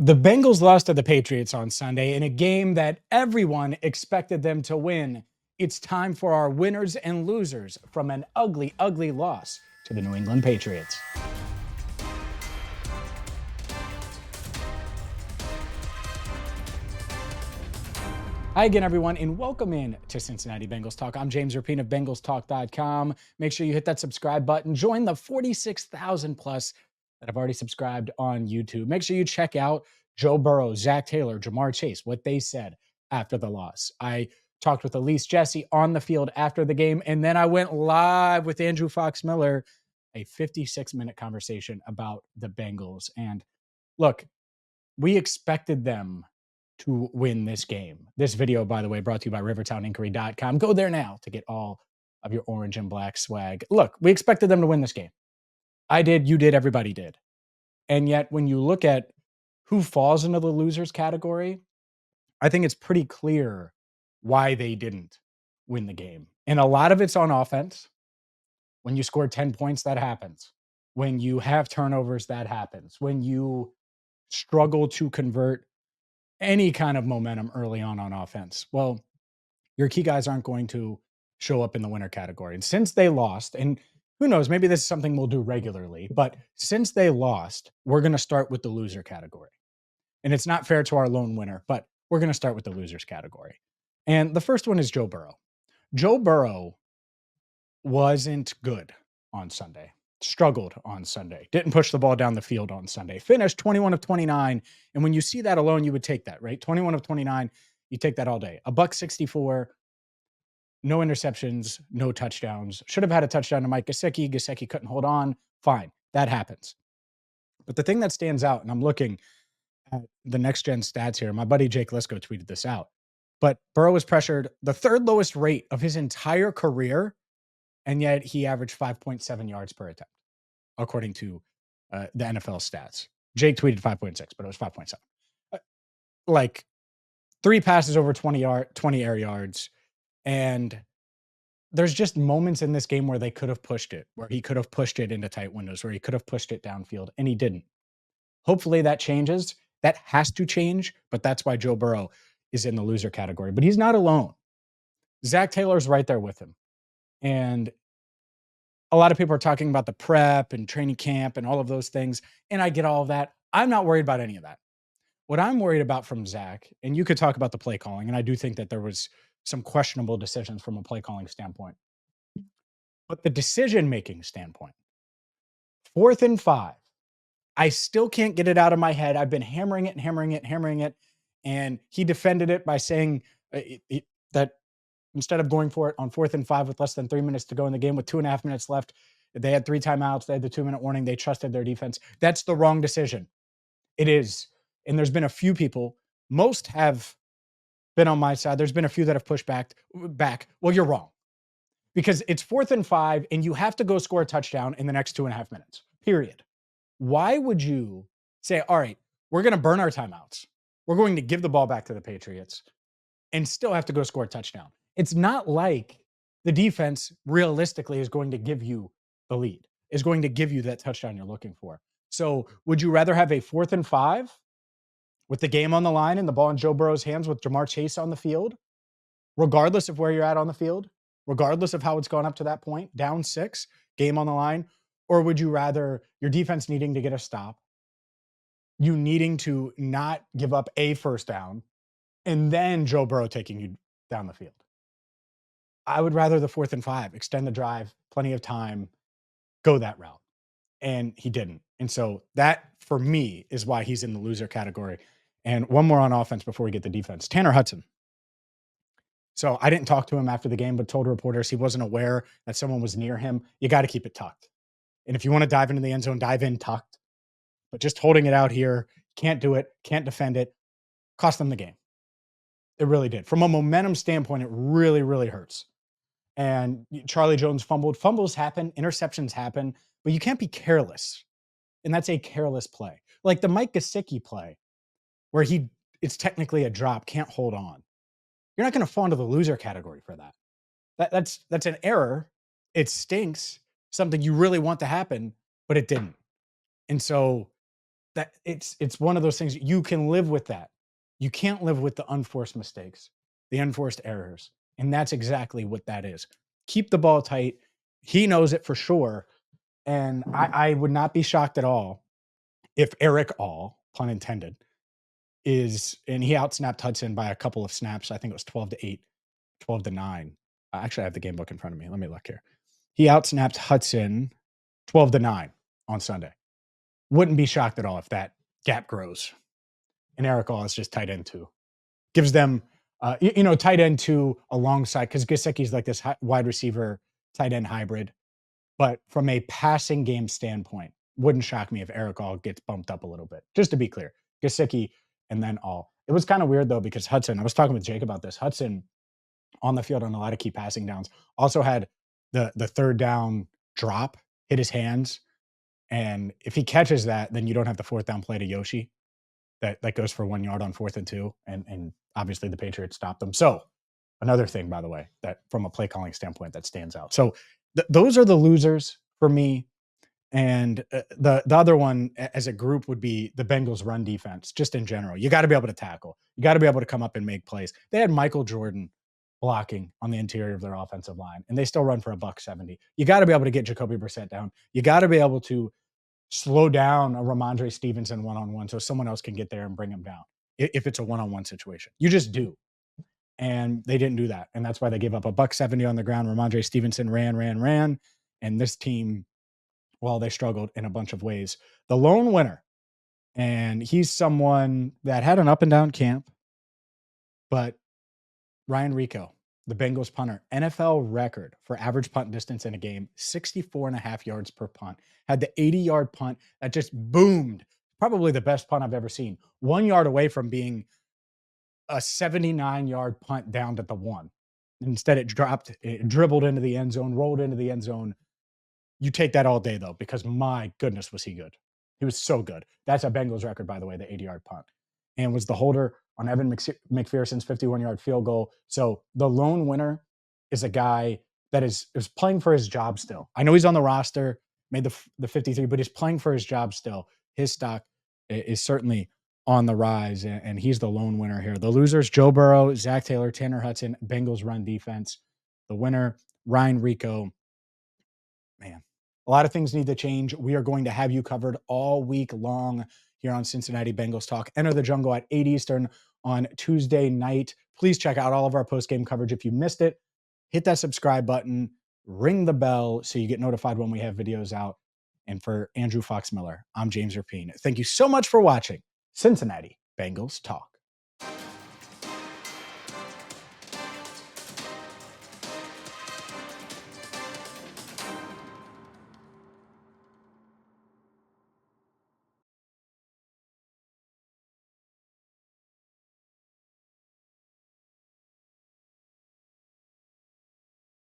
The Bengals lost to the Patriots on Sunday in a game that everyone expected them to win. It's time for our winners and losers from an ugly, ugly loss to the New England Patriots. Hi again, everyone, and welcome in to Cincinnati Bengals Talk. I'm James Rapien of BengalsTalk.com. Make sure you hit that subscribe button. Join the 46,000 plus that have already subscribed on YouTube. Make sure you check out Joe Burrow, Zac Taylor, Jamar Chase, what they said after the loss. I talked with Elise Jesse on the field after the game, and then I went live with Andrew Fox Miller, a 56-minute conversation about the Bengals. And look, we expected them to win this game. This video, by the way, brought to you by rivertowninquiry.com. Go there now to get all of your orange and black swag. Look, we expected them to win this game. I did, you did, everybody did. And yet, when you look at who falls into the losers category, I think it's pretty clear why they didn't win the game. And a lot of it's on offense. When you score 10 points, that happens. When you have turnovers, that happens. When you struggle to convert any kind of momentum early on offense, well, your key guys aren't going to show up in the winner category. And since they lost, and who knows, maybe this is something we'll do regularly, but since they lost, we're going to start with the loser category. And it's not fair to our lone winner, but we're going to start with the losers category. And the first one is Joe Burrow. Joe Burrow wasn't good on Sunday. Struggled on Sunday, didn't push the ball down the field on Sunday, finished 21 of 29. And when you see that alone, you would take that, right? 21 of 29, you take that all day. $164, no interceptions, no touchdowns. Should have had a touchdown to Mike Gesicki. Gesicki couldn't hold on. Fine, that happens. But the thing that stands out, and I'm looking at the next gen stats here, my buddy Jake Lisko tweeted this out, but Burrow was pressured the third lowest rate of his entire career, and yet he averaged 5.7 yards per attempt, according to the NFL stats. Jake tweeted 5.6, but it was 5.7. Like 3 passes over 20 air yards. And there's just moments in this game where they could have pushed it, where he could have pushed it into tight windows, where he could have pushed it downfield, and he didn't. Hopefully that changes. That has to change, but that's why Joe Burrow is in the loser category. But he's not alone. Zac Taylor's right there with him. And a lot of people are talking about the prep and training camp and all of those things, and I get all of that. I'm not worried about any of that. What I'm worried about from Zac, and you could talk about the play calling, and I do think that there was some questionable decisions from a play calling standpoint. But the decision-making standpoint, 4th and 5, I still can't get it out of my head. I've been hammering it, and he defended it by saying that instead of going for it on 4th and 5 with less than 3 minutes to go in the game with 2.5 minutes left, they had 3 timeouts, they had the 2-minute warning, they trusted their defense. That's the wrong decision. It is. And there's been a few people, most have been on my side. There's been a few that have pushed back. Well, you're wrong, because it's 4th and 5 and you have to go score a touchdown in the next 2.5 minutes, period. Why would you say, all right, we're going to burn our timeouts, we're going to give the ball back to the Patriots, and still have to go score a touchdown? It's not like the defense realistically is going to give you the lead, is going to give you that touchdown you're looking for. So would you rather have a 4th and 5 with the game on the line and the ball in Joe Burrow's hands with Jamar Chase on the field, regardless of where you're at on the field, regardless of how it's gone up to that point, down 6, game on the line? Or would you rather your defense needing to get a stop, you needing to not give up a first down, and then Joe Burrow taking you down the field? I would rather the 4th and 5, extend the drive, plenty of time, go that route. And he didn't. And so that, for me, is why he's in the loser category. And one more on offense before we get to defense. Tanner Hudson. So I didn't talk to him after the game, but told reporters he wasn't aware that someone was near him. You got to keep it tucked. And if you want to dive into the end zone, dive in tucked. But just holding it out here, can't do it, can't defend it, cost them the game. It really did. From a momentum standpoint, it really, really hurts. And Charlie Jones fumbled. Fumbles happen, interceptions happen, but you can't be careless. And that's a careless play. Like the Mike Gesicki play, where it's technically a drop, can't hold on. You're not going to fall into the loser category for that. That's an error. It stinks. Something you really want to happen, but it didn't. And so that it's one of those things you can live with that. You can't live with the unforced mistakes, the unforced errors. And that's exactly what that is. Keep the ball tight. He knows it for sure. And I would not be shocked at all if Eric All, pun intended, and he outsnapped Hudson by a couple of snaps. I think it was 12-8, 12-9. I actually have the game book in front of me. Let me look here. He outsnapped Hudson 12-9 on Sunday. Wouldn't be shocked at all if that gap grows. And Eric All is just tight end 2. Gives them, tight end 2 alongside, because Gesicki's like this wide receiver tight end hybrid. But from a passing game standpoint, wouldn't shock me if Eric All gets bumped up a little bit. Just to be clear, Gesicki and then All. It was kind of weird though, because Hudson, I was talking with Jake about this. Hudson on the field on a lot of key passing downs also had the third down drop hit his hands. And if he catches that, then you don't have the fourth down play to Yoshi that goes for 1 yard on 4th and 2. And obviously the Patriots stopped them. So another thing, by the way, that from a play calling standpoint that stands out. So those are the losers for me. And the other one as a group would be the Bengals run defense, just in general. You got to be able to tackle. You got to be able to come up and make plays. They had Michael Jordan blocking on the interior of their offensive line, and they still run for $170. You got to be able to get Jacoby Brissett down. You got to be able to slow down a Ramondre Stevenson one-on-one so someone else can get there and bring him down if it's a one-on-one situation. You just do. And they didn't do that. And that's why they gave up $170 on the ground. Ramondre Stevenson ran. And this team, well, they struggled in a bunch of ways. The lone winner, and he's someone that had an up and down camp, but Ryan Rehkow, the Bengals punter, NFL record for average punt distance in a game, 64.5 yards per punt. Had the 80-yard punt that just boomed. Probably the best punt I've ever seen. 1 yard away from being a 79-yard punt down to the 1. Instead, it dribbled into the end zone, rolled into the end zone. You take that all day, though, because my goodness, was he good. He was so good. That's a Bengals record, by the way, the 80-yard punt. And was the holder on Evan McPherson's 51-yard field goal. So the lone winner is a guy that is playing for his job still. I know he's on the roster, made the 53, but he's playing for his job still. His stock is certainly on the rise, and he's the lone winner here. The losers, Joe Burrow, Zac Taylor, Tanner Hudson, Bengals run defense. The winner, Ryan Rehkow. Man, a lot of things need to change. We are going to have you covered all week long here on Cincinnati Bengals Talk. Enter the Jungle at 8 Eastern on Tuesday night. Please check out all of our post-game coverage. If you missed it, hit that subscribe button, ring the bell so you get notified when we have videos out. And for Andrew Fox Miller, I'm James Rapien. Thank you so much for watching Cincinnati Bengals Talk.